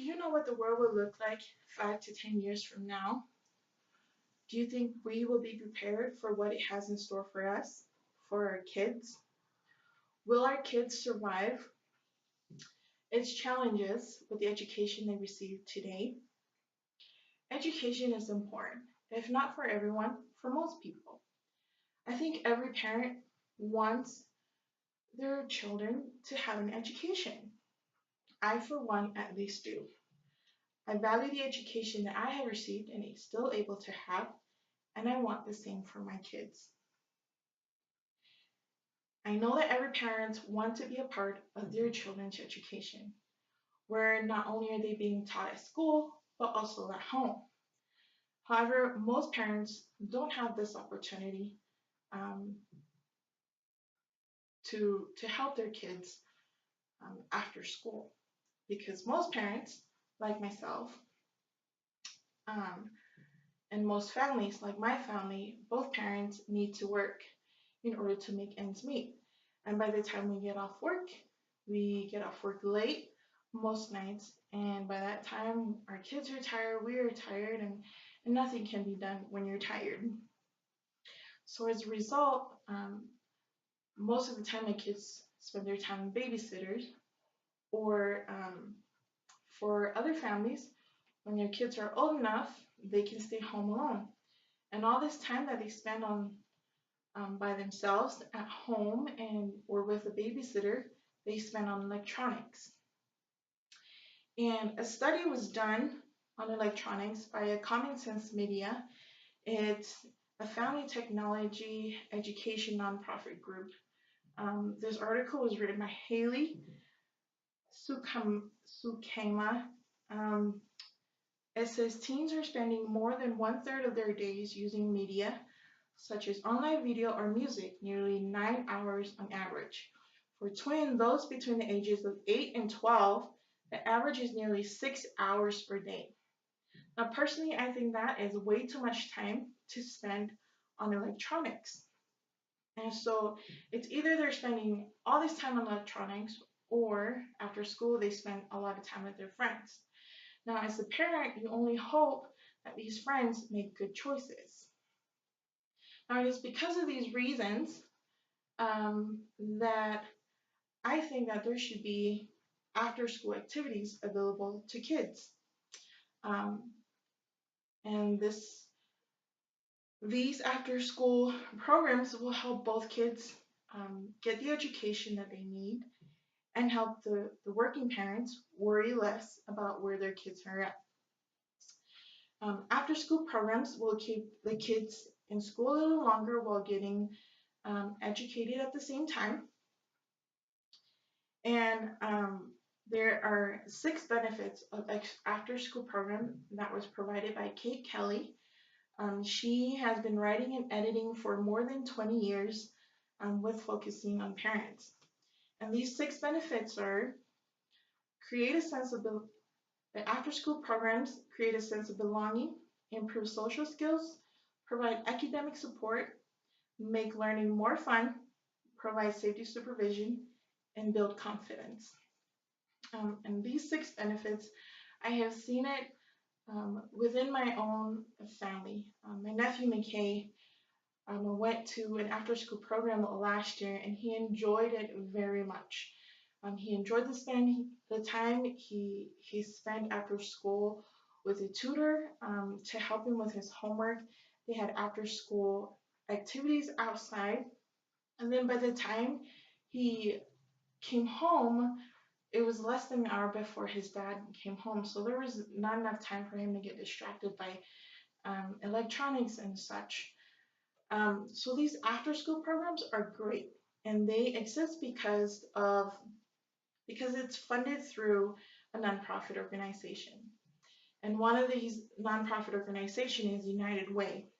Do you know what the world will look like 5 to 10 years from now? Do you think we will be prepared for what it has in store for us, for our kids? Will our kids survive its challenges with the education they receive today? Education is important, if not for everyone, for most people. I think every parent wants their children to have an education. I, for one, at least do. I value the education that I have received and am still able to have, and I want the same for my kids. I know that every parent wants to be a part of their children's education, where not only are they being taught at school, but also at home. However, most parents don't have this opportunity um, to help their kids after school, because most parents, like myself, um, and most families, like my family, both parents need to work in order to make ends meet. And by the time we get off work late most nights, and by that time our kids are tired, we are tired, and nothing can be done when you're tired. So as a result, most of the time my kids spend their time with babysitters, or for other families, when their kids are old enough, they can stay home alone. And all this time that they spend on by themselves at home and or with a babysitter, they spend on electronics. And a study was done on electronics by a Common Sense Media. It's a family technology education nonprofit group. This article was written by Haley Sukama. Um, it says teens are spending more than one-third of their days using media, such as online video or music, nearly 9 hours on average. For those between the ages of 8 and 12, the average is nearly 6 hours per day. Now, personally, I think that is way too much time to spend on electronics. And so it's either they're spending all this time on electronics, or after school they spend a lot of time with their friends. Now, as a parent, you only hope that these friends make good choices. Now, it is because of these reasons that I think that there should be after school activities available to kids. Um, and these after school programs will help both kids get the education that they need, and help the working parents worry less about where their kids are at. After school programs will keep the kids in school a little longer while getting educated at the same time. And there are 6 benefits of after school program that was provided by Kate Kelly. She has been writing and editing for more than 20 years with focusing on parents. And these 6 benefits are: create a sense of the after school programs create a sense of belonging, improve social skills, provide academic support, make learning more fun, provide safety supervision, and build confidence. And these 6 benefits, I have seen it within my own family. My nephew McKay went to an after school program last year, and he enjoyed it very much. He enjoyed the time he spent after school with a tutor to help him with his homework. They had after school activities outside, and then by the time he came home, it was less than an hour before his dad came home, so there was not enough time for him to get distracted by electronics and such. So these after school programs are great, and they exist because it's funded through a nonprofit organization. And one of these nonprofit organizations is United Way.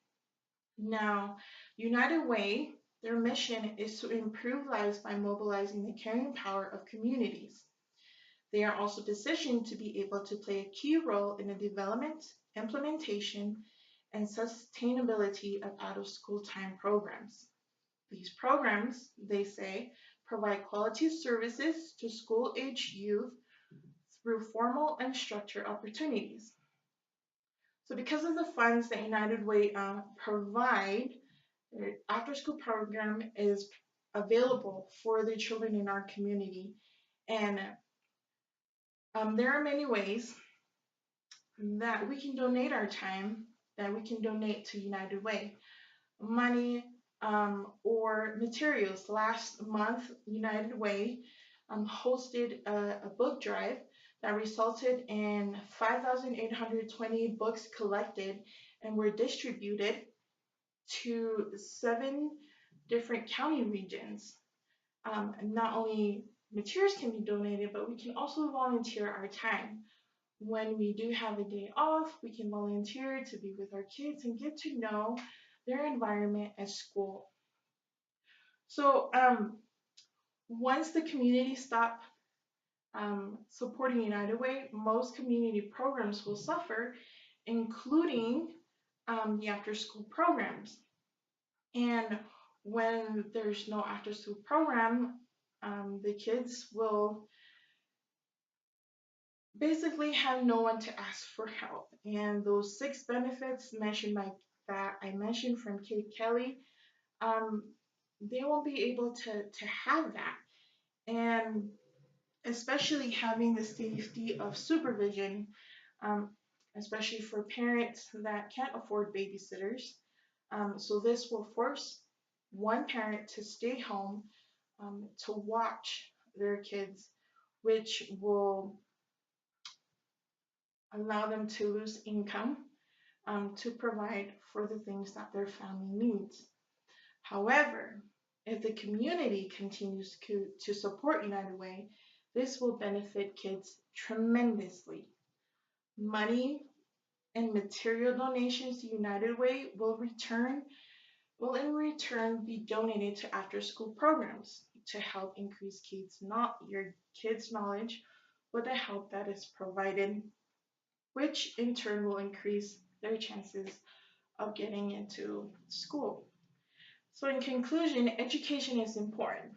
Now, United Way, their mission is to improve lives by mobilizing the caring power of communities. They are also positioned to be able to play a key role in the development, implementation, and sustainability of out-of-school time programs. These programs, they say, provide quality services to school-age youth through formal and structured opportunities. So because of the funds that United Way provide, their after school program is available for the children in our community. And there are many ways that we can donate our time, that we can donate to United Way. Money or materials. Last month, United Way hosted a book drive that resulted in 5,820 books collected and were distributed to 7 different county regions. Not only materials can be donated, but we can also volunteer our time. When we do have a day off, we can volunteer to be with our kids and get to know their environment at school. So once the community stop supporting United Way, most community programs will suffer, including the after school programs. And when there's no after school program, the kids will basically have no one to ask for help. And those 6 benefits mentioned by that I mentioned from Kate Kelly, um, they won't be able to have that. And especially having the safety of supervision, um, especially for parents that can't afford babysitters. So this will force one parent to stay home to watch their kids, which will allow them to lose income to provide for the things that their family needs. However, if the community continues to support United Way, this will benefit kids tremendously. Money and material donations to United Way will in return be donated to after school programs to help increase your kids' knowledge with the help that is provided, which in turn will increase their chances of getting into school. So in conclusion, education is important.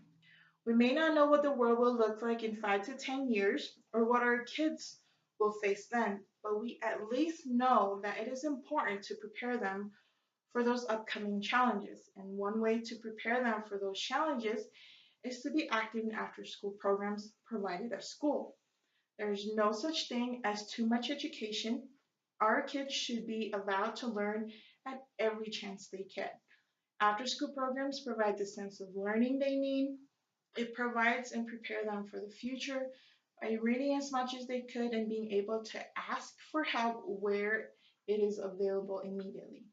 We may not know what the world will look like in 5 to 10 years or what our kids will face then, but we at least know that it is important to prepare them for those upcoming challenges. And one way to prepare them for those challenges is to be active in after school programs provided at school. There is no such thing as too much education. Our kids should be allowed to learn at every chance they get. After school programs provide the sense of learning they need. It provides and prepare them for the future by reading as much as they could and being able to ask for help where it is available immediately.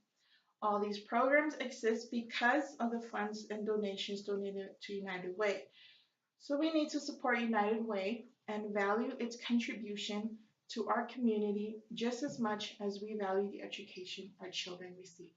All these programs exist because of the funds and donations donated to United Way. So we need to support United Way and value its contribution to our community just as much as we value the education our children receive.